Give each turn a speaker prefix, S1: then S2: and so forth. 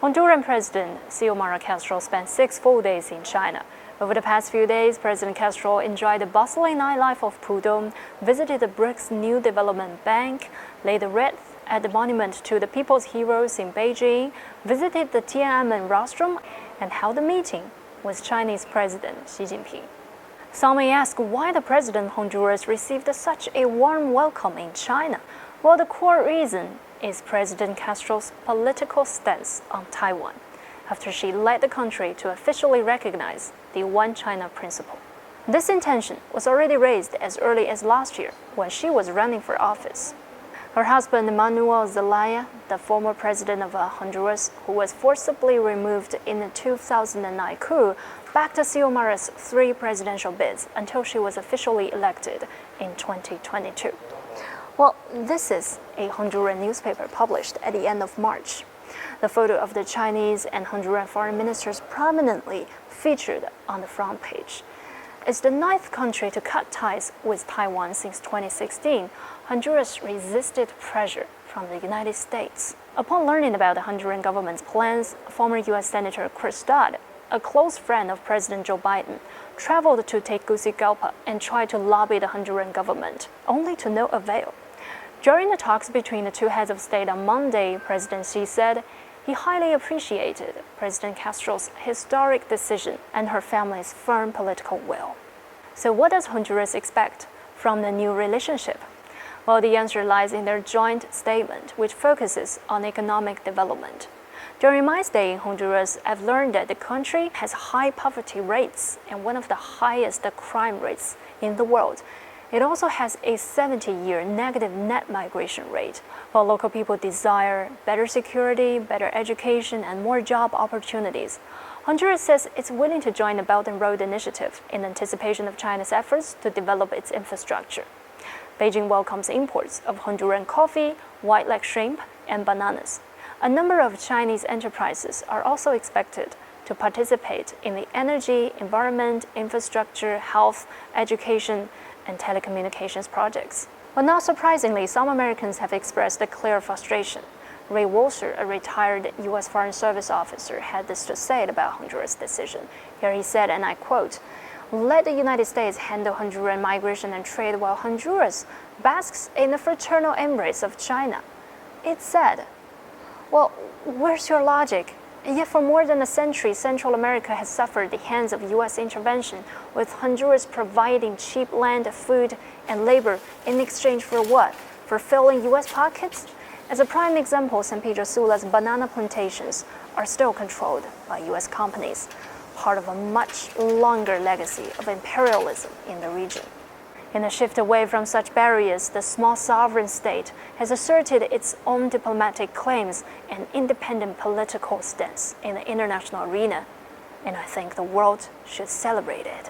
S1: Honduran President Xiomara Castro spent 6 full days in China. Over the past few days, President Castro enjoyed the bustling nightlife of Pudong, visited the BRICS New Development Bank, laid the wreath at the monument to the People's Heroes in Beijing, visited the Tiananmen rostrum, and held a meeting with Chinese President Xi Jinping. Some may ask why the President of Honduras received such a warm welcome in China. Well, the core reason is President Castro's political stance on Taiwan, after she led the country to officially recognize the One China principle. This intention was already raised as early as last year when she was running for office. Her husband, Manuel Zelaya, the former president of Honduras, who was forcibly removed in the 2009 coup, backed Xiomara's 3 presidential bids until she was officially elected in 2022. Well, this is a Honduran newspaper published at the end of March. The photo of the Chinese and Honduran foreign ministers prominently featured on the front page. It's the 9th country to cut ties with Taiwan since 2016. Honduras resisted pressure from the United States. Upon learning about the Honduran government's plans, former U.S. Senator Chris Dodd, a close friend of President Joe Biden, traveled to Tegucigalpa and tried to lobby the Honduran government, only to no avail. During the talks between the 2 heads of state on Monday, President Xi said he highly appreciated President Castro's historic decision and her family's firm political will. So what does Honduras expect from the new relationship? Well, the answer lies in their joint statement, which focuses on economic development. During my stay in Honduras, I've learned that the country has high poverty rates and one of the highest crime rates in the world. It also has a 70-year negative net migration rate, while local people desire better security, better education, and more job opportunities. Honduras says it's willing to join the Belt and Road Initiative in anticipation of China's efforts to develop its infrastructure. Beijing welcomes imports of Honduran coffee, white-leg shrimp, and bananas. A number of Chinese enterprises are also expected to participate in the energy, environment, infrastructure, health, education, and telecommunications projects. But not surprisingly, some Americans have expressed a clear frustration. Ray Walser, a retired U.S. Foreign Service officer, had this to say about Honduras' decision. Here he said, and I quote, "Let the United States handle Honduran migration and trade while Honduras basks in the fraternal embrace of China." It said, well, where's your logic? And yet for more than a century, Central America has suffered the hands of U.S. intervention, with Honduras providing cheap land, food, and labor in exchange for what? For filling U.S. pockets? As a prime example, San Pedro Sula's banana plantations are still controlled by U.S. companies, part of a much longer legacy of imperialism in the region. In a shift away from such barriers, the small sovereign state has asserted its own diplomatic claims and independent political stance in the international arena, and I think the world should celebrate it.